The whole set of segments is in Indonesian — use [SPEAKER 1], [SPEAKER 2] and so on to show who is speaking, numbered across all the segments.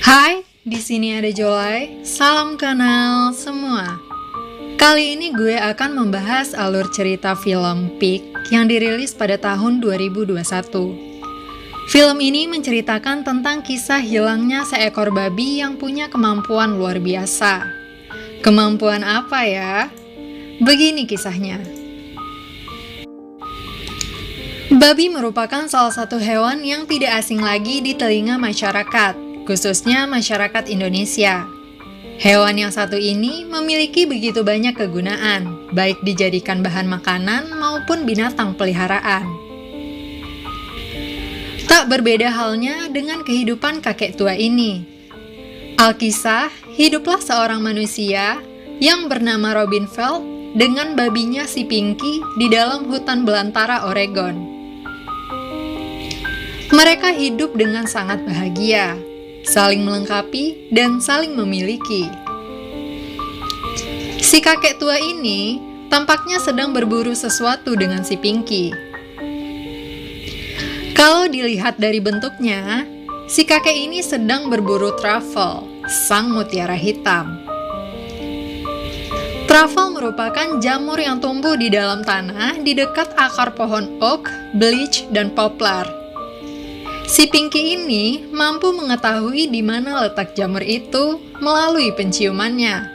[SPEAKER 1] Hai, di sini ada Jolai. Salam kenal semua. Kali ini gue akan membahas alur cerita film Pig yang dirilis pada tahun 2021. Film ini menceritakan tentang kisah hilangnya seekor babi yang punya kemampuan luar biasa. Kemampuan apa ya? Begini kisahnya. Babi merupakan salah satu hewan yang tidak asing lagi di telinga masyarakat, khususnya masyarakat Indonesia. Hewan yang satu ini memiliki begitu banyak kegunaan, baik dijadikan bahan makanan maupun binatang peliharaan. Tak berbeda halnya dengan kehidupan kakek tua ini. Alkisah, hiduplah seorang manusia yang bernama Robin Feld dengan babinya si Pinky di dalam hutan belantara Oregon. Mereka hidup dengan sangat bahagia, saling melengkapi dan saling memiliki. Si kakek tua ini tampaknya sedang berburu sesuatu dengan si Pinky. Kalau dilihat dari bentuknya, si kakek ini sedang berburu truffle, sang mutiara hitam. Truffle merupakan jamur yang tumbuh di dalam tanah di dekat akar pohon oak, beech, dan poplar. Si Pinky ini mampu mengetahui di mana letak jamur itu melalui penciumannya.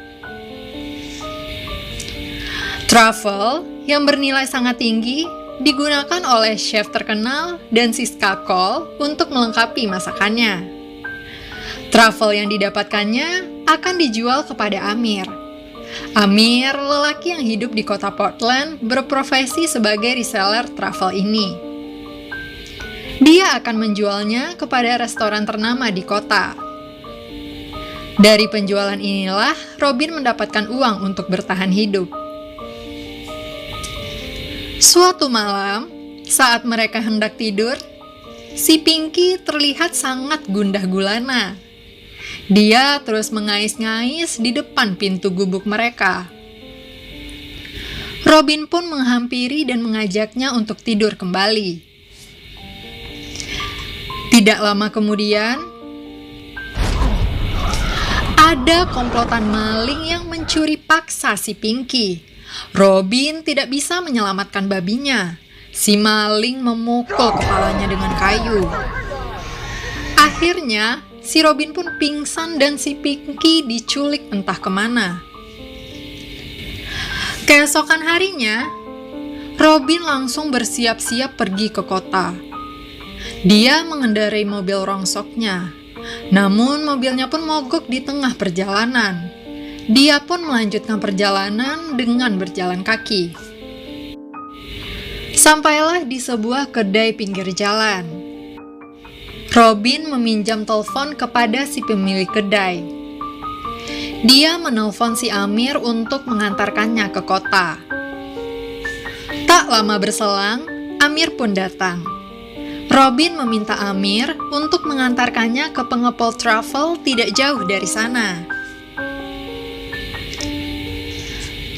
[SPEAKER 1] Truffle yang bernilai sangat tinggi digunakan oleh chef terkenal dan Siska Cole untuk melengkapi masakannya. Truffle yang didapatkannya akan dijual kepada Amir. Amir, lelaki yang hidup di kota Portland, berprofesi sebagai reseller truffle ini. Dia akan menjualnya kepada restoran ternama di kota. Dari penjualan inilah Robin mendapatkan uang untuk bertahan hidup. Suatu malam, saat mereka hendak tidur, si Pinky terlihat sangat gundah gulana. Dia terus mengais-ngais di depan pintu gubuk mereka. Robin pun menghampiri dan mengajaknya untuk tidur kembali. Tidak lama kemudian, ada komplotan maling yang mencuri paksa si Pinky. Robin tidak bisa menyelamatkan babinya. Si maling memukul kepalanya dengan kayu. Akhirnya, si Robin pun pingsan dan si Pinky diculik entah kemana. Keesokan harinya, Robin langsung bersiap-siap pergi ke kota. Dia mengendarai mobil rongsoknya, namun mobilnya pun mogok di tengah perjalanan. Dia pun melanjutkan perjalanan dengan berjalan kaki. Sampailah di sebuah kedai pinggir jalan. Robin meminjam telepon kepada si pemilik kedai. Dia menelpon si Amir untuk mengantarkannya ke kota. Tak lama berselang, Amir pun datang. Robin meminta Amir untuk mengantarkannya ke pengepul truffle tidak jauh dari sana.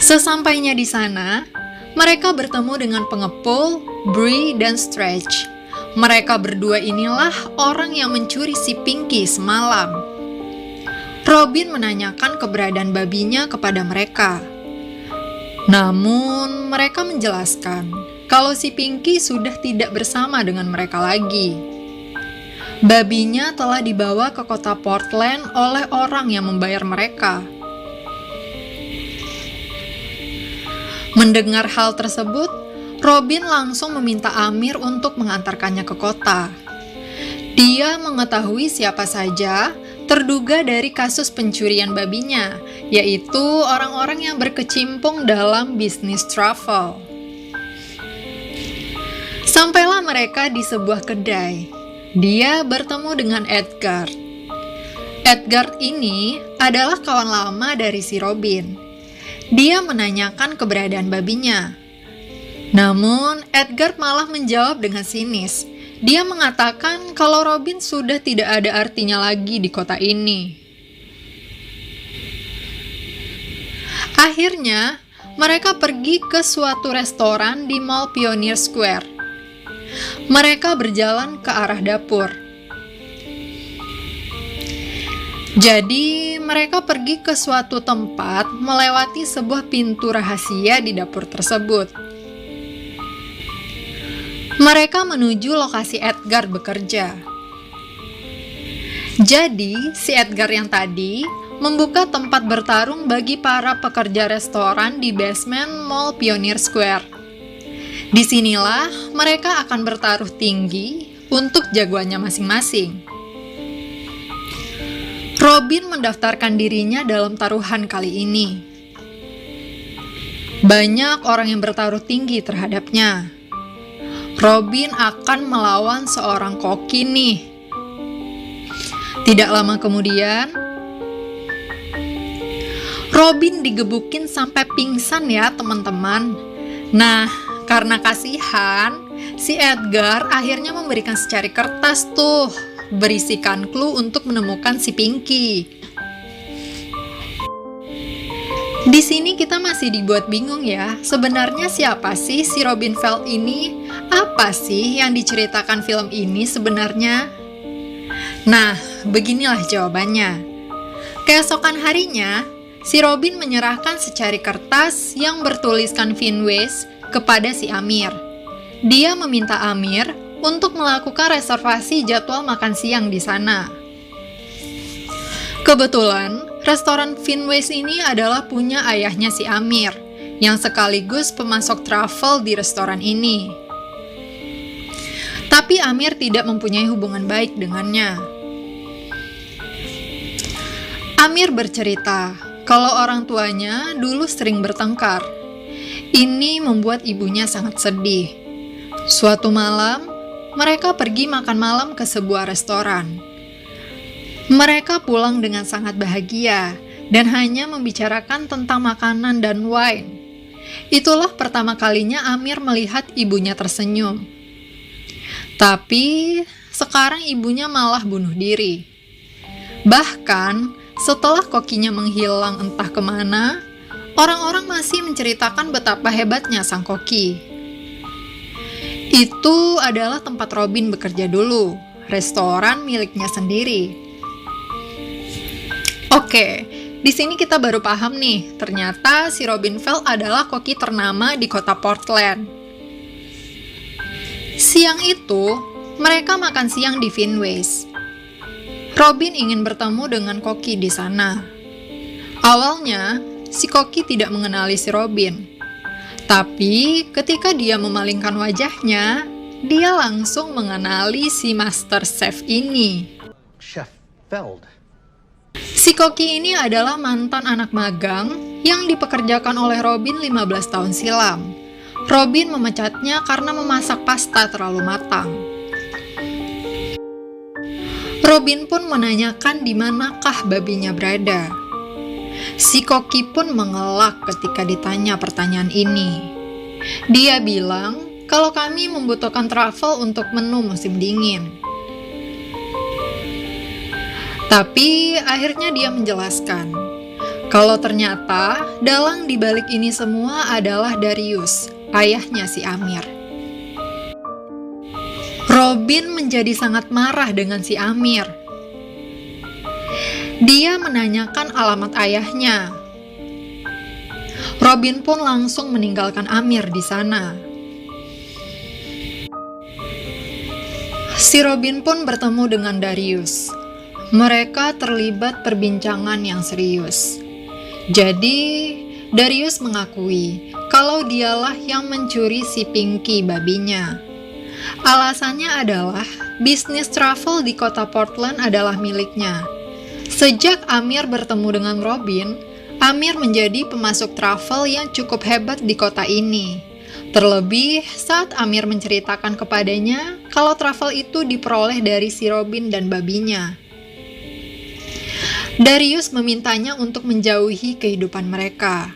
[SPEAKER 1] Sesampainya di sana, mereka bertemu dengan pengepul, Bree, dan Stretch. Mereka berdua inilah orang yang mencuri si Pinky semalam. Robin menanyakan keberadaan babinya kepada mereka. Namun, mereka menjelaskan kalau si Pinky sudah tidak bersama dengan mereka lagi. Babinya telah dibawa ke kota Portland oleh orang yang membayar mereka. Mendengar hal tersebut, Robin langsung meminta Amir untuk mengantarkannya ke kota. Dia mengetahui siapa saja terduga dari kasus pencurian babinya, yaitu orang-orang yang berkecimpung dalam bisnis truffle. Sampailah mereka di sebuah kedai. Dia bertemu dengan Edgar. Edgar ini adalah kawan lama dari si Robin. Dia menanyakan keberadaan babinya. Namun, Edgar malah menjawab dengan sinis. Dia mengatakan kalau Robin sudah tidak ada artinya lagi di kota ini. Akhirnya, mereka pergi ke suatu restoran di Mall Pioneer Square. Mereka berjalan ke arah dapur. Jadi, mereka pergi ke suatu tempat melewati sebuah pintu rahasia di dapur tersebut. Mereka menuju lokasi Edgar bekerja. Jadi, si Edgar yang tadi membuka tempat bertarung bagi para pekerja restoran di basement Mall Pioneer Square. Disinilah mereka akan bertaruh tinggi untuk jagoannya masing-masing. Robin mendaftarkan dirinya dalam taruhan kali ini. Banyak orang yang bertaruh tinggi terhadapnya. Robin akan melawan seorang koki nih. Tidak lama kemudian, Robin digebukin sampai pingsan ya teman-teman. Nah, karena kasihan, si Edgar akhirnya memberikan secari kertas tuh, berisikan clue untuk menemukan si Pinky. Di sini kita masih dibuat bingung ya, sebenarnya siapa sih si Robin Feld ini? Apa sih yang diceritakan film ini sebenarnya? Nah, beginilah jawabannya. Keesokan harinya, si Robin menyerahkan secari kertas yang bertuliskan Finways kepada si Amir. Dia meminta Amir untuk melakukan reservasi jadwal makan siang di sana. Kebetulan, restoran Finways ini adalah punya ayahnya si Amir, yang sekaligus pemasok truffle di restoran ini. Tapi Amir tidak mempunyai hubungan baik dengannya. Amir bercerita kalau orang tuanya dulu sering bertengkar. Ini membuat ibunya sangat sedih. Suatu malam, mereka pergi makan malam ke sebuah restoran. Mereka pulang dengan sangat bahagia dan hanya membicarakan tentang makanan dan wine. Itulah pertama kalinya Amir melihat ibunya tersenyum. Tapi sekarang ibunya malah bunuh diri. Bahkan setelah kokinya menghilang entah kemana, orang-orang masih menceritakan betapa hebatnya sang koki. Itu adalah tempat Robin bekerja dulu, restoran miliknya sendiri. Oke, di sini kita baru paham nih, ternyata si Robin Feld adalah koki ternama di kota Portland. Siang itu, mereka makan siang di Finways. Robin ingin bertemu dengan koki di sana. Awalnya, si koki tidak mengenali si Robin. Tapi ketika dia memalingkan wajahnya, dia langsung mengenali si Master Chef ini.
[SPEAKER 2] Chef Feld.
[SPEAKER 1] Si koki ini adalah mantan anak magang yang dipekerjakan oleh Robin 15 tahun silam. Robin memecatnya karena memasak pasta terlalu matang. Robin pun menanyakan di manakah babinya berada. Si koki pun mengelak ketika ditanya pertanyaan ini. Dia bilang kalau kami membutuhkan truffle untuk menu musim dingin. Tapi akhirnya dia menjelaskan kalau ternyata dalang dibalik ini semua adalah Darius, ayahnya si Amir. Robin menjadi sangat marah dengan si Amir. Dia menanyakan alamat ayahnya. Robin pun langsung meninggalkan Amir di sana. Si Robin pun bertemu dengan Darius. Mereka terlibat perbincangan yang serius. Jadi, Darius mengakui kalau dialah yang mencuri si Pinky babinya. Alasannya adalah bisnis travel di kota Portland adalah miliknya. Sejak Amir bertemu dengan Robin, Amir menjadi pemasok travel yang cukup hebat di kota ini. Terlebih saat Amir menceritakan kepadanya kalau travel itu diperoleh dari si Robin dan babinya. Darius memintanya untuk menjauhi kehidupan mereka.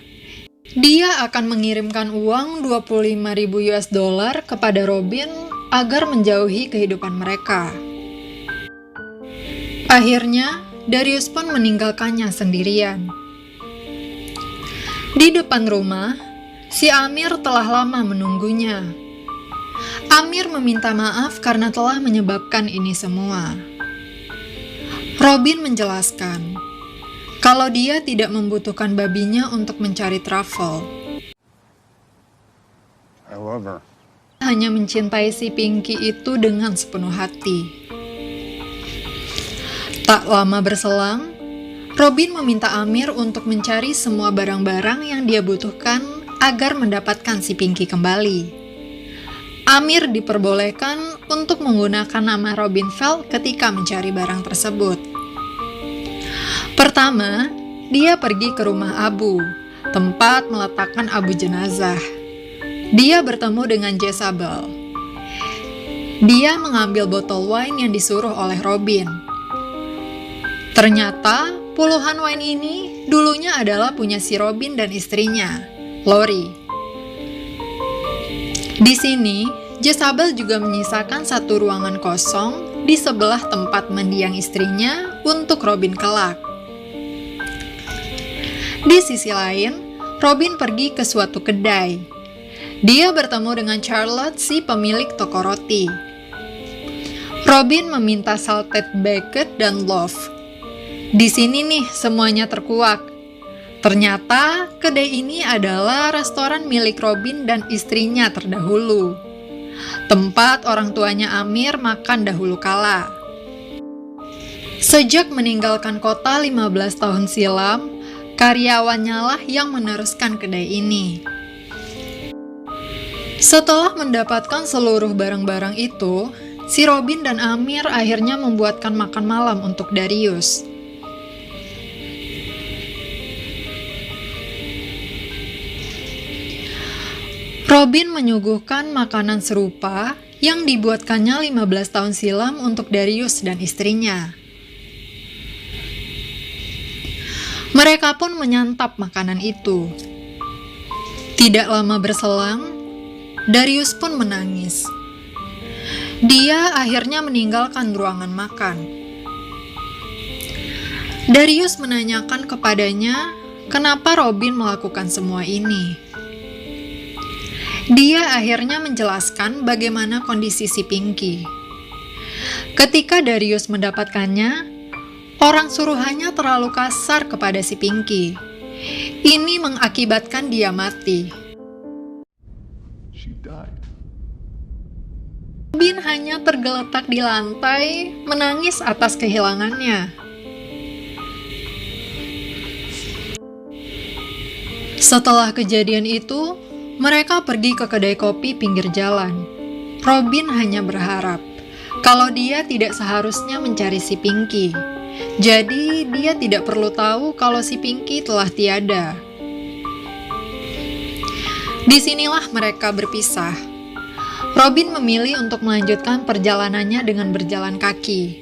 [SPEAKER 1] Dia akan mengirimkan uang 25.000 US dollar kepada Robin agar menjauhi kehidupan mereka. Akhirnya, Darius pun meninggalkannya sendirian. Di depan rumah, si Amir telah lama menunggunya. Amir meminta maaf karena telah menyebabkan ini semua. Robin menjelaskan kalau dia tidak membutuhkan babinya untuk mencari Truffle.
[SPEAKER 2] I love her.
[SPEAKER 1] Hanya mencintai si Pinky itu dengan sepenuh hati. Tak lama berselang, Robin meminta Amir untuk mencari semua barang-barang yang dia butuhkan agar mendapatkan si Pinky kembali. Amir diperbolehkan untuk menggunakan nama Robin Feld ketika mencari barang tersebut. Pertama, dia pergi ke rumah Abu, tempat meletakkan Abu jenazah. Dia bertemu dengan Jezabel. Dia mengambil botol wine yang disuruh oleh Robin. Ternyata, puluhan wine ini dulunya adalah punya si Robin dan istrinya, Lori. Di sini, Jezabel juga menyisakan satu ruangan kosong di sebelah tempat mendiang istrinya untuk Robin kelak. Di sisi lain, Robin pergi ke suatu kedai. Dia bertemu dengan Charlotte, si pemilik toko roti. Robin meminta salted bacon dan loaf. Di sini nih semuanya terkuak. Ternyata kedai ini adalah restoran milik Robin dan istrinya terdahulu. Tempat orang tuanya Amir makan dahulu kala. Sejak meninggalkan kota 15 tahun silam, karyawannya lah yang meneruskan kedai ini. Setelah mendapatkan seluruh barang-barang itu, si Robin dan Amir akhirnya membuatkan makan malam untuk Darius. Robin menyuguhkan makanan serupa yang dibuatkannya 15 tahun silam untuk Darius dan istrinya. Mereka pun menyantap makanan itu. Tidak lama berselang, Darius pun menangis. Dia akhirnya meninggalkan ruangan makan. Darius menanyakan kepadanya kenapa Robin melakukan semua ini. Dia akhirnya menjelaskan bagaimana kondisi si Pinky. Ketika Darius mendapatkannya, orang suruhannya terlalu kasar kepada si Pinky. Ini mengakibatkan dia mati. Robin hanya tergeletak di lantai, menangis atas kehilangannya. Setelah kejadian itu, mereka pergi ke kedai kopi pinggir jalan. Robin hanya berharap kalau dia tidak seharusnya mencari si Pinky. Jadi, dia tidak perlu tahu kalau si Pinky telah tiada. Disinilah mereka berpisah. Robin memilih untuk melanjutkan perjalanannya dengan berjalan kaki.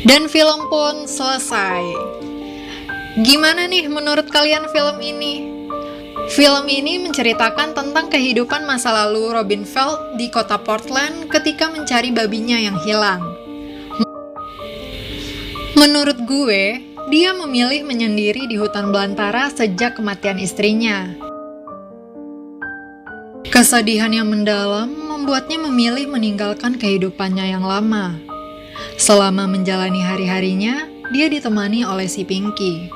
[SPEAKER 1] Dan film pun selesai. Gimana nih menurut kalian film ini? Film ini menceritakan tentang kehidupan masa lalu Robin Feld di kota Portland ketika mencari babinya yang hilang. Menurut gue, dia memilih menyendiri di hutan belantara sejak kematian istrinya. Kesedihan yang mendalam membuatnya memilih meninggalkan kehidupannya yang lama. Selama menjalani hari-harinya, dia ditemani oleh si Pinky.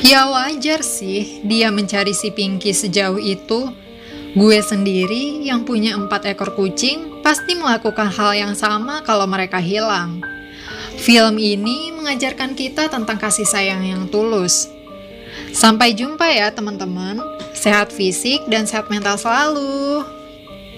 [SPEAKER 1] Ya wajar sih dia mencari si Pinky sejauh itu. Gue sendiri yang punya 4 ekor kucing pasti melakukan hal yang sama kalau mereka hilang. Film ini mengajarkan kita tentang kasih sayang yang tulus. Sampai jumpa ya teman-teman. Sehat fisik dan sehat mental selalu.